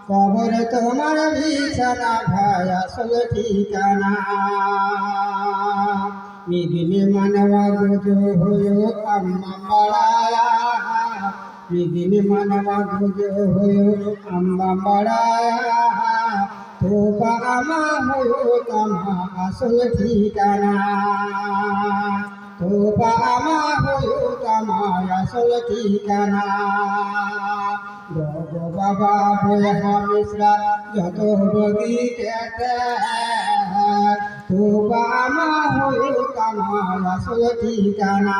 কবর তোমার বিছানা ভাই আসল ঠিকানা। মিদিনে মানবা গুজো হয়ে আম্মা বাড়ায়া, মিদিনে মানবা গুজো হয়ে আম্মা বাড়ায়া, তোবা আমা হয়ে তোমা আসল ঠিকানা। তোবা আমা হয়ে তোমা আসল ঠিকানা। গো বাবা বয়া মিশ্রা যত বগি কেটে, তোবা আমা হয়ে তোমা আসল ঠিকানা।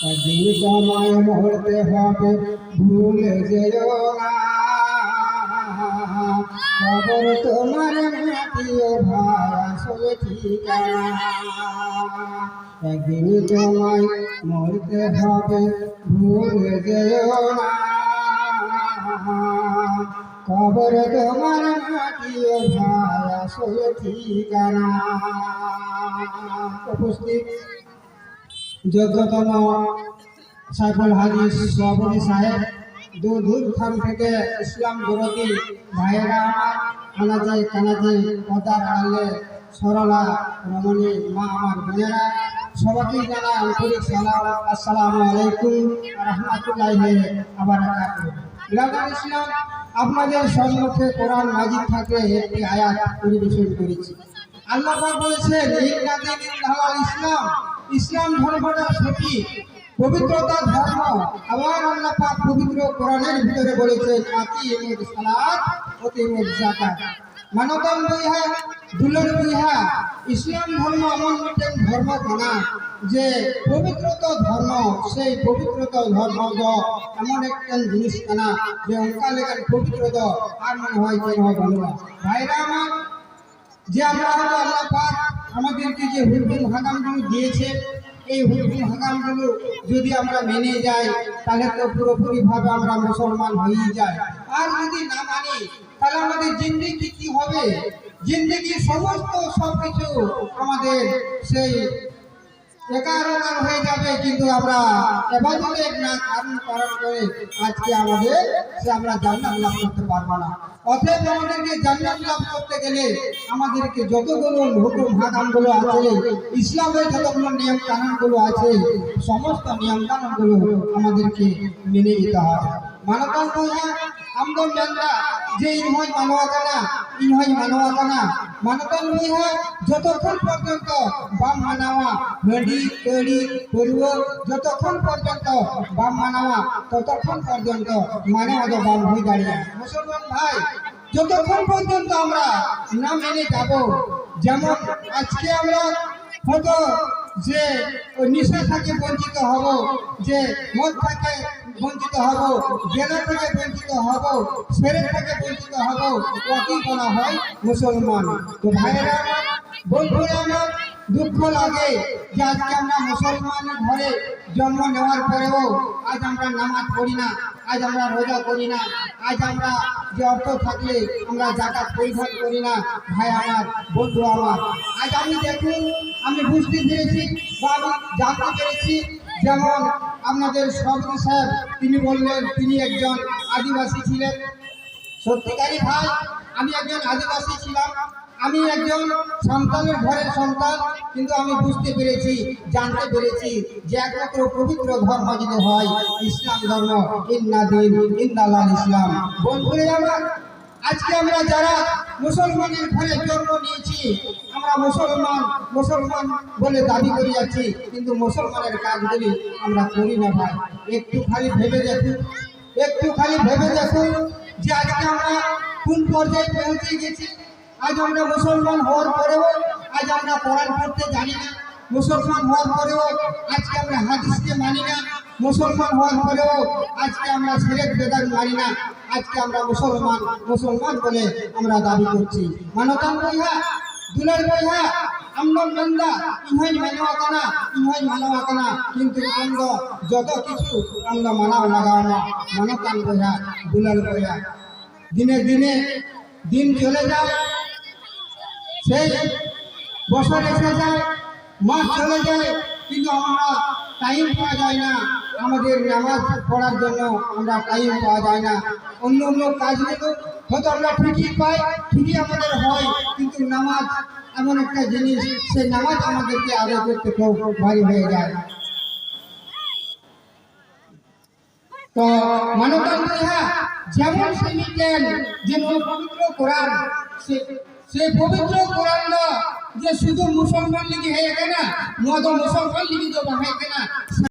একদিন সময় মরতে হবে ভুলে যেও না, কবর তোমার মাটিও ভাই আসল ঠিকানা। একদিন তোমায় মরতে হবে ভুলে যেও না, কবর তোমার মাটিও ভাই আসল ঠিকানা। উপস্থিত যোগ্যতম সাইফুল হাদিস সভাপতি সাহেব, দূরখান থেকে ইসলাম বিরোধী ভাইয়েরা আমার, আনাজে কানাজে পদার আড়ালে সরলা রমণী মা আমার বোনেরা, সবাইকে জানাই আন্তরিক সালাম। আসসালামু আলাইকুম রহমতুল্লাহি ওয়া বারাকাতুহু। বিরাদার ইসলাম, আপনাদের সম্মুখে কোরআন মাজিদ থেকে একটি আয়াত পরিবেশন করেছি। আল্লাহ পাক বলেছেন, ইন্না দীনাল ইসলাম, ইসলাম ধর্মটা সঠিক পবিত্রতা ধর্ম। আবার আল্লাহ পাক পবিত্র কোরআনের ভিতরে বলেছেন, আকিমুস সালাত ওয়া আতিমুজ যাকাত। মানবতার বইহা দুলের বইহা ইসলাম ধর্ম এমন একটি ধর্ম কানা যে পবিত্রতা ধর্ম, সেই পবিত্রতা ধর্ম এমন একটা জিনিস কানা যে অঙ্কা লেখার পবিত্রতা আর মনে হয় কেন বলবা ভাইরা আমার, যে আমরা হয়তো আল্লাহ পাক আমাদেরকে যে হুকুম হাকামগুলো দিয়েছে, এই হুকুম হাকামগুলো যদি আমরা মেনে যাই তাহলে তো পুরোপুরিভাবে আমরা মুসলমান হয়ে যাই। আর যদি না মানি তাহলে আমাদের জিন্দেগি কি হবে? জিন্দেগির সমস্ত সবকিছু আমাদের সেই একার হয়ে যাবে, কিন্তু আমরা ইবাদতের না কারণ করার করে আজকে আমাদের আমরা জান্নাত লাভ করতে পারবো না। অতএব আমাদেরকে জান্নাত লাভ করতে গেলে আমাদেরকে যতগুলো হুকুম হাকামগুলো আছে, ইসলামের যতগুলো নিয়ম কানুনগুলো আছে, সমস্ত নিয়ম কানুনগুলো আমাদেরকে মেনে নিতে হবে। মানবতার বইয়া আমদন জানলা যে ইনহয় মানওয়াকানা, ইনহয় মানওয়াকানা মানবতার বইয়া যতক্ষণ পর্যন্ত বাম মানাওয়া নদী তৈরি করব, যতক্ষণ পর্যন্ত বাম মানাওয়া ততক্ষণ পর্যন্ত মানবতা বাম হয়ে দাঁড়িয়ে। মুসলমান ভাই, যতক্ষণ পর্যন্ত আমরা না মেনে যাব, যেমন আজকে আমরা হয়তো যে নেশা থেকে বঞ্চিত হব, যে মদ থেকে বঞ্চিত হব, জেনা থেকে বঞ্চিত হব, সেরেক থেকে বঞ্চিত হব, কি করা হয় মুসলমান। তো ভাইয়েরা আমার, বন্ধুরা আমার, দুঃখ লাগে যে আজকে আমরা মুসলমানের ঘরে জন্ম নেওয়ার পরেও আজ আমরা নামাজ পড়ি না, আজ আমরা রোজা করি না, আজ আমরা যে অর্থ থাকলে আমরা যাকাত পরিধান করি না। ভাই আমার, বন্ধু আমার, আজ আমি দেখুন, আমি বুঝতে পেরেছি বা আমি জানতে পেরেছি, যেমন আপনাদের সভাপতি সাহেব তিনি বললেন তিনি একজন আদিবাসী ছিলেন। সত্যিকারী ভাই, আমি একজন আদিবাসী ছিলাম, আমি একজন সন্তানের ঘরের সন্তান, কিন্তু আমি বুঝতে পেরেছি, জানতে পেরেছি যে একমাত্র পবিত্র ধর্ম যদি হয় ইসলাম ধর্ম। ইন্না দীন ইন্দাল ইসলাম। বন্ধুরা আমার, আজকে আমরা যারা মুসলমানের ঘরে জন্ম নিয়েছি, আমরা মুসলমান মুসলমান বলে দাবি করে যাচ্ছি, কিন্তু মুসলমানের কাজগুলি আমরা করি না। ভাই, একটু খালি ভেবে দেখুন, একটু খালি ভেবে দেখুন যে আজকে আমরা কোন পর্যায়ে পৌঁছে গেছি। আজ আমরা মুসলমান হওয়ার পরেও আজ আমরা কোরআন পড়তে জানি না, মুসলমান হওয়ার পরেও আজকে আমরা হাদিসকে মানি না, মুসলমান হওয়ার পরেও আজকে আমরা শিরক বেদাত মানি না। আজকে আমরা মুসলমান মুসলমান বলে আমরা দাবি করছি। মানবতার বইহা দুলের বইহা আমদন বান্দা ইনহয় মানওয়াকানা, ইনহয় মানওয়াকানা, কিন্তু আমরা যত কিছু আমরা মানাও লাগাও না। মানবতার বইহা দুলের বইহা দিনে দিনে দিন চলে যায়, সেই বছর এসে যায়, মাস চলে যায়, কিন্তু আমরা টাইম পাওয়া যায় না, আমাদের নামাজ পড়ার জন্য আমরা টাইম পাওয়া যায় না। অন্য অন্য কাজগুলো হয়তো আমরা ঠিকই পাই, ঠিকই আমাদের হয়, কিন্তু নামাজ এমন একটা জিনিস, সেই নামাজ আমাদেরকে আদায় করতে খুব ভারী হয়ে যায়। তো মানবতান্ত্রিক যেমন শিখেন যে পবিত্র কোরআন, সেই পবিত্র কোরআন যে শুধু মুসলমান লিখে হয়ে গেছে না, মুসলমান লিখিত হয়ে গেছে না।